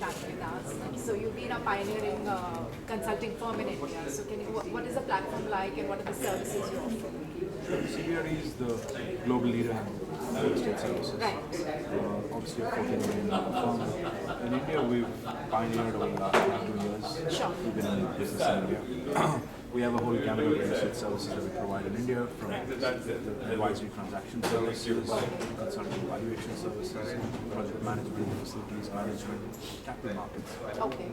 chat with us. So you've been a pioneering consulting firm in India. So what is the platform like and what are the services you offer? CBRE is the global leader in real estate services. Right. Obviously, a 14 million firm. In India, we've pioneered over the last 22 years. Sure. We've been in business in India. We have a whole gamut of real estate services that we provide in India, from the advisory transaction services, consulting valuation services, project management, facilities management, capital markets. Okay.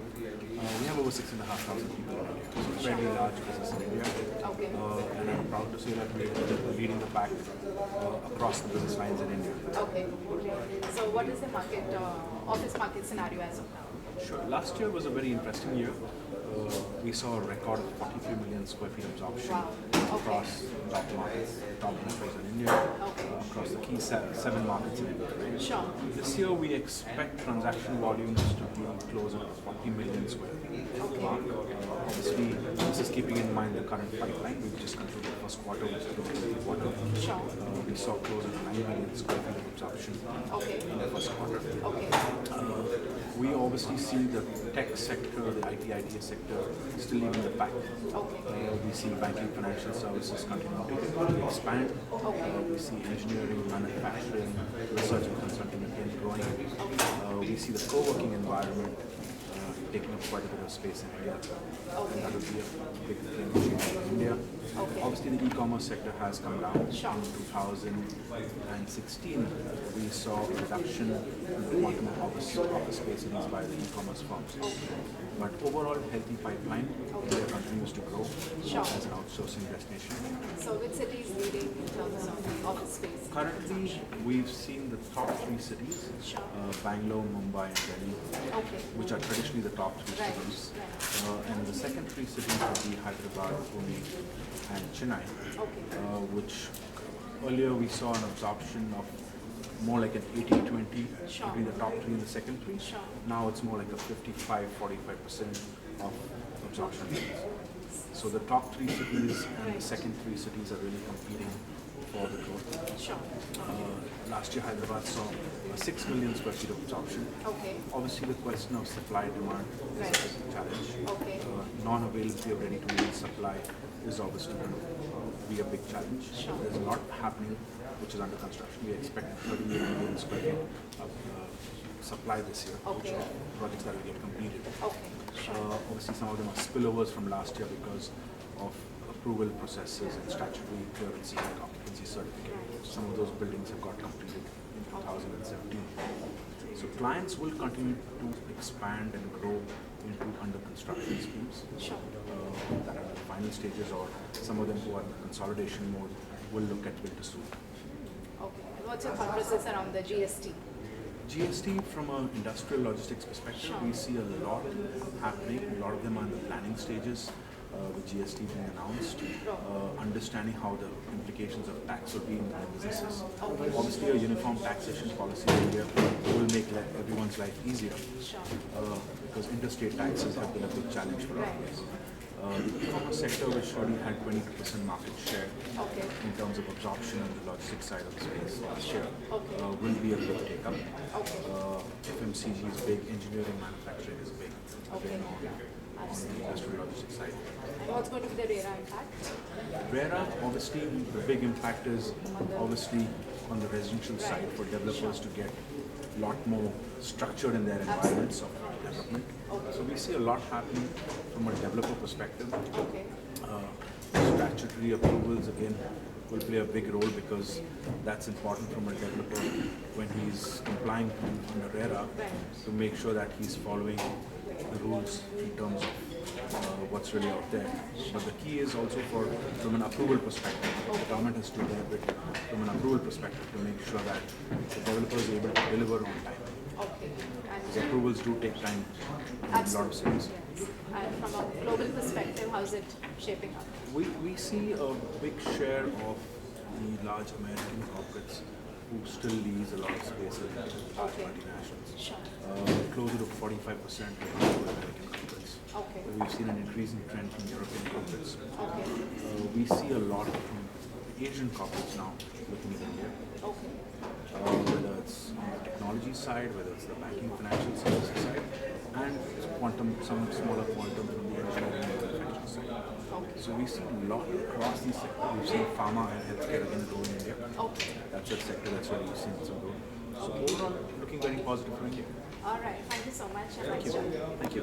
We have over 6,500 people in India, so it's a very large business in India. Okay. And I'm proud to say that we're leading the pack across the business lines in India. Okay. So what is the market, office market scenario as of now? Sure. Last year was a very interesting year. We saw a record of 43 million square feet absorption across top markets, top metros in India, across the key seven markets in India. Right? Sure. This year we expect transaction volumes to be closer to 40 million square feet. Obviously, this is keeping in mind the current pipeline. We've just concluded the first quarter, which is the quarter. Sure. We saw closer to 9 million square feet of absorption in the first quarter. Okay. We obviously see the tech sector, the IT/ITES sector still leading the pack. We see banking, financial services continuing to expand. We see engineering, manufacturing, research and consulting again growing. We see the co-working environment taking up quite a bit of space in India. That would be a big thing in India. Obviously, the e-commerce sector has come down. In 2016, we saw a reduction in the quantum of office space leased by the e-commerce firms. But overall, healthy pipeline. India continues to grow as an outsourcing destination. So which city is leading in terms of office space? Currently, we've seen the top three cities, Bangalore, Mumbai and Delhi, which are traditionally the top three cities. And the second three cities would be Hyderabad, Pune and Chennai, which earlier we saw an absorption of more like an 80-20 between the top three and the second three. Now it's more like a 55-45% of absorption. So the top three cities and the second three cities are really competing for the growth. Last year Hyderabad saw 6 million square feet of absorption. Obviously the question of supply demand is a big challenge. Non-availability of ready-to-use supply is obviously going to be a big challenge. There's a lot happening which is under construction. We expect 38 million square feet of supply this year, which are projects that will get completed. Obviously some of them are spillovers from last year because of approval processes and statutory clearance and occupancy certificate. Some of those buildings have got completed in 2017. So clients will continue to expand and grow into under construction schemes that are in the final stages, or some of them who are in the consolidation mode will look at build to suit. What's your thought process around the GST? GST, from an industrial logistics perspective, we see a lot happening. A lot of them are in the planning stages with GST being announced, understanding how the implications of tax will be in their businesses. Obviously, a uniform taxation policy in India will make everyone's life easier because interstate taxes have been a big challenge for us. The e-commerce sector, which already had 22% market share in terms of absorption on the logistics side of the space last year, will be a big take-up. FMCG is big, engineering manufacturing is big, again on the industrial logistics side. What's going to be the RERA impact? RERA, obviously, the big impact is obviously on the residential side for developers to get a lot more structured in their environments of development. So we see a lot happening from a developer perspective. Statutory approvals again will play a big role because that's important from a developer when he's complying under RERA to make sure that he's following the rules in terms of what's really out there. But the key is also from an approval perspective, the government has to do their bit from an approval perspective to make sure that the developer is able to deliver on time. Because approvals do take time in a lot of cities. And from a global perspective, how's it shaping up? We see a big share of the large American corporates who still lease a lot of space in large multinationals. Closer to 45% of American corporates. We've seen an increasing trend from European corporates. We see a lot from Asian corporates now looking at India. Whether it's on the technology side, whether it's the banking financial services side, quantum, some smaller quantum from the engineering and manufacturing side. Okay. So we've seen a lot across these sectors. We've seen pharma and healthcare again grow in India. Okay. That's a sector that's really seen some growth. So overall, looking very positive for India. All right. Thank you so much. And nice job. Thank you.